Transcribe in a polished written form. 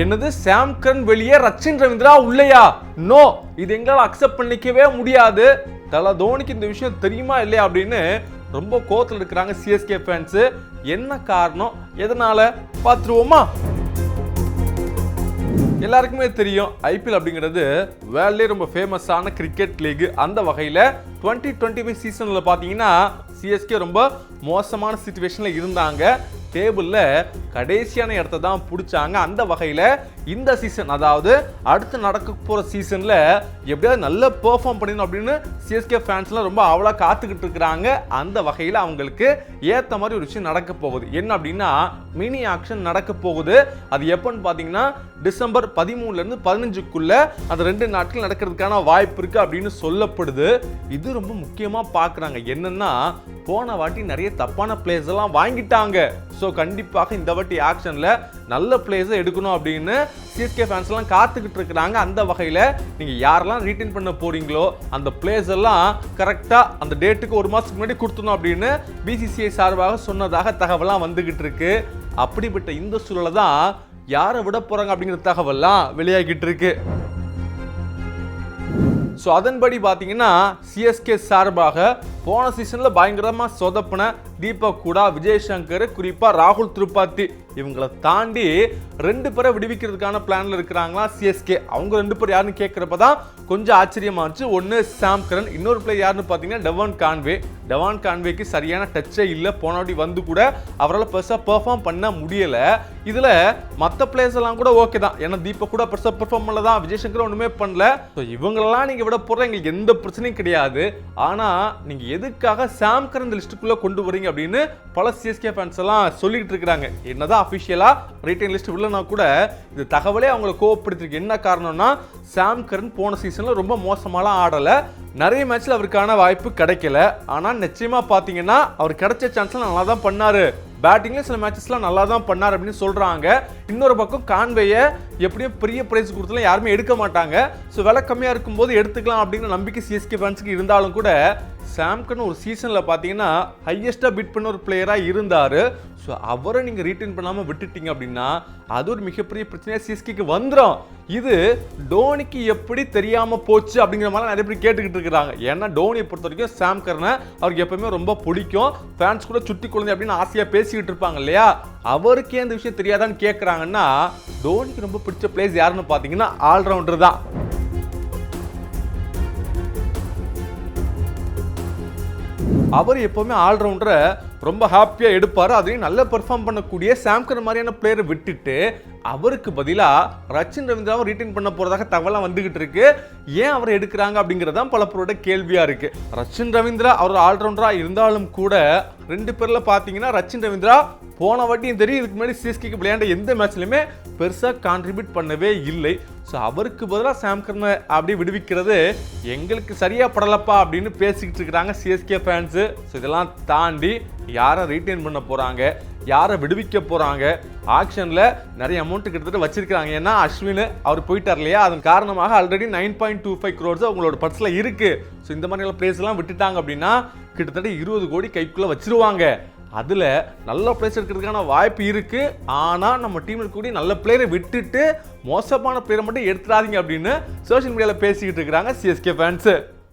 என்னது சாம் கரன் வெளியே, ரச்சின் ரவீந்திரா உள்ளையா? நோ, இது எங்களால் அக்செப்ட் பண்ணிக்கவே முடியாது. தல தோனிக்கு இந்த விஷயம் தெரியுமா இல்லையா அப்படின்னு ரொம்ப கோவத்தில் இருக்கிறாங்க சிஎஸ்கே ஃபேன்ஸ். என்ன காரணம், எதனால பார்த்துருவோமா? எல்லாருக்குமே தெரியும் ஐபிஎல் அப்படிங்கிறது வேர்ல்ட்லேயே ரொம்ப ஃபேமஸான கிரிக்கெட் லீக். அந்த வகையில் 2025 சீசனில் பார்த்தீங்கன்னா சிஎஸ்கே ரொம்ப மோசமான சிச்சுவேஷனில் இருந்தாங்க. டேபிளில் கடைசியான இடத்த தான் பிடிச்சாங்க. அந்த வகையில் இந்த சீசன், அதாவது அடுத்து நடக்க போகிற சீசனில் எப்படியாவது நல்ல பெர்ஃபார்ம் பண்ணணும் அப்படின்னு சிஎஸ்கே ஃபேன்ஸ்லாம் ரொம்ப அவ்வளோ காத்துக்கிட்டு இருக்கிறாங்க. அந்த வகையில் அவங்களுக்கு ஏற்ற மாதிரி ஒரு விஷயம் நடக்க போகுது. என்ன அப்படின்னா மினி ஆக்ஷன் நடக்க போகுது. அது எப்போன்னு பார்த்தீங்கன்னா டிசம்பர் 13லேருந்து 15க்குள்ள அந்த 2 நாட்கள் நடக்கிறதுக்கான வாய்ப்பு இருக்கு அப்படின்னு சொல்லப்படுது. இது ரொம்ப முக்கியமாக பார்க்குறாங்க. என்னன்னா போன வாட்டி நிறைய தப்பான பிளேயர்ஸ் எல்லாம் வாங்கிட்டாங்க. ஸோ கண்டிப்பாக இந்த வாட்டி ஆக்ஷனில் நல்ல பிளேயர்ஸை எடுக்கணும் அப்படின்னு சிஎஸ்கே ஃபேன்ஸ் எல்லாம் காத்துக்கிட்டு இருக்கிறாங்க. அந்த வகையில் நீங்கள் யாரெல்லாம் ரீட்டைன் பண்ண போறீங்களோ அந்த பிளேயர்ஸ் எல்லாம் கரெக்டாக அந்த டேட்டுக்கு 1 மாதத்துக்கு முன்னாடி கொடுத்துணும் அப்படின்னு பிசிசிஐ சார்பாக சொன்னதாக தகவலாம் வந்துகிட்டு இருக்கு. அப்படிப்பட்ட இந்த சூழலை தான் யாரை விட போறாங்க அப்படிங்கிற தகவல்லாம் வெளியாகிட்டு இருக்கு. ஸோ அதன்படி பார்த்தீங்கன்னா சிஎஸ்கே சார்பாக போன சீசனில் பயங்கரமாக சொதப்பின தீபக் கூடா, விஜய் சங்கர், குறிப்பாக ராகுல் திரிபாதி இவங்களை தாண்டி 2 பேரை விடுவிக்கிறதுக்கான பிளான்ல இருக்கிறாங்களா சிஎஸ்கே. அவங்க 2 பேர் யாருன்னு கேட்குறப்ப தான் கொஞ்சம் ஆச்சரியமாச்சு. ஒன்று சாம் கரன், இன்னொரு பிளேயர் யாருன்னு பார்த்தீங்கன்னா டெவான் கான்வே. டெவான் கான்வேக்கு சரியான டச்சே இல்லை. போன வாட்டி வந்து கூட அவரால் பெருசாக பெர்ஃபார்ம் பண்ண முடியலை. இதில் மற்ற பிளேயர்ஸ் எல்லாம் கூட ஓகே தான், ஏன்னா தீபக் கூட பெருசாக பெர்ஃபார்ம் பண்ணல தான், விஜய் சங்கர் ஒன்றுமே பண்ணல. ஸோ இவங்களெல்லாம் நீங்கள் விட போகிற எங்களுக்கு எந்த பிரச்சனையும் கிடையாது. ஆனால் நீங்கள் எதுக்காக சாம் கரன் இந்த லிஸ்ட்டுக்குள்ளே கொண்டு வரீங்க அப்படின்னு பல சிஎஸ்கே ஃபேன்ஸ் எல்லாம் சொல்லிட்டு இருக்கிறாங்க. என்னதான் அஃபிஷியலா ரிட்டன் லிஸ்ட் இல்லைனா கூட இது தகவலே அவங்களை கோவப்படுத்திருக்கு. என்ன காரணம்னா சாம் கரன் போன சீசன்ல ரொம்ப மோசமாலாம் ஆடல, நிறைய மேட்ச்ல அவருக்கான வாய்ப்பு கிடைக்கல. ஆனா நிச்சயமா பாத்தீங்கன்னா அவர் கிடைச்ச சான்ஸ்ல நல்லா தான் பண்ணாரு. பேட்டிங்ல சில மேட்சஸ்லாம் நல்லா தான் பண்ணார் அப்படின்னு சொல்றாங்க. இன்னொரு பக்கம் கான்வேயை எப்படியும் பெரிய பிரைஸ் கொடுத்தாலும் யாருமே எடுக்க மாட்டாங்க. ஸோ விலை கம்மியாக இருக்கும்போது எடுத்துக்கலாம் அப்படிங்கிற நம்பிக்கை சிஎஸ்கே ஃபேன்ஸுக்கு இருந்தாலும் கூட சாம் கரன் ஒரு சீசனில் பார்த்தீங்கன்னா ஹையஸ்ட்டாக பிட் பண்ண ஒரு பிளேயராக இருந்தார். ஸோ அவரை நீங்கள் ரீட்டைன் பண்ணாமல் விட்டுட்டீங்க அப்படின்னா அது ஒரு மிகப்பெரிய பிரச்சனையாக சிஎஸ்கேக்கு வந்துடும். இது டோனிக்கு எப்படி தெரியாமல் போச்சு அப்படிங்கிற மாதிரி நிறைய பேர் கேட்டுக்கிட்டு இருக்கிறாங்க. ஏன்னா டோனியை பொறுத்த வரைக்கும் சாம் கரனை அவருக்கு எப்பவுமே ரொம்ப பிடிக்கும். ஃபேன்ஸ் கூட சுட்டி குழந்தை அப்படின்னு ஆசையாக பேசிக்கிட்டு இருப்பாங்க இல்லையா, அவருக்கே இந்த விஷயம் தெரியாதான்னு கேட்குறாங்கன்னா டோனிக்கு ரொம்ப பிடிச்ச பிளேயர்ஸ் யாருன்னு பார்த்தீங்கன்னா ஆல்ரவுண்டர் தான். அவர் எப்பவுமே ஆல்ரவுண்டரை ரொம்ப ஹாப்பியாக எடுப்பார். அதையும் நல்ல பெர்ஃபார்ம் பண்ணக்கூடிய சாம் கரன் மாதிரியான பிளேயரை விட்டுட்டு அவருக்கு பதிலாக ரச்சின் ரவீந்திராவை ரீட்டைன் பண்ண போகிறதாக தகவலாம் வந்துகிட்டு இருக்கு. ஏன் அவரை எடுக்கிறாங்க அப்படிங்கிறதான் பல பேரோட கேள்வியாக இருக்கு. ரச்சின் ரவீந்திரா அவர் ஆல்ரவுண்டராக இருந்தாலும் கூட 2 பேரில் பார்த்தீங்கன்னா ரச்சின் ரவீந்திரா போன வாட்டியும் தெரியும், இதுக்கு முன்னாடி சிஎஸ்கேக்கு விளையாண்ட எந்த மேட்ச்லையுமே பெருசாக கான்ட்ரிபியூட் பண்ணவே இல்லை. ஸோ அவருக்கு பதிலாக சாம் கரனை அப்படியே விடுவிக்கிறது எங்களுக்கு சரியா படலப்பா அப்படின்னு பேசிக்கிட்டு இருக்கிறாங்க சிஎஸ்கே ஃபேன்ஸு. ஸோ இதெல்லாம் தாண்டி யாரை ரீட்டைன் பண்ண போகிறாங்க, யாரை விடுவிக்க போகிறாங்க, ஆக்ஷனில் நிறைய அமௌண்ட் கிட்டத்தட்ட வச்சிருக்காங்க. ஏன்னா அஸ்வின் அவர் போயிட்டார் இல்லையா, அதன் காரணமாக ஆல்ரெடி 9.25 crores அவங்களோட பர்ஸில் இருக்குது. ஸோ இந்த மாதிரியான பிளேஸ்லாம் விட்டுட்டாங்க அப்படின்னா கிட்டத்தட்ட 20 கோடி கைக்குள்ளே வச்சிருவாங்க. அதில் நல்ல பிளேயர்ஸ் இருக்கிறதுக்கான வாய்ப்பு இருக்குது. ஆனால் நம்ம டீம் இருக்கக்கூடிய நல்ல பிளேயரை விட்டுட்டு மோசமான பிளேயரை மட்டும் எடுத்துடாதீங்க அப்படின்னு சோஷியல் மீடியாவில் பேசிக்கிட்டு இருக்கிறாங்க சிஎஸ்கே ஃபேன்ஸு.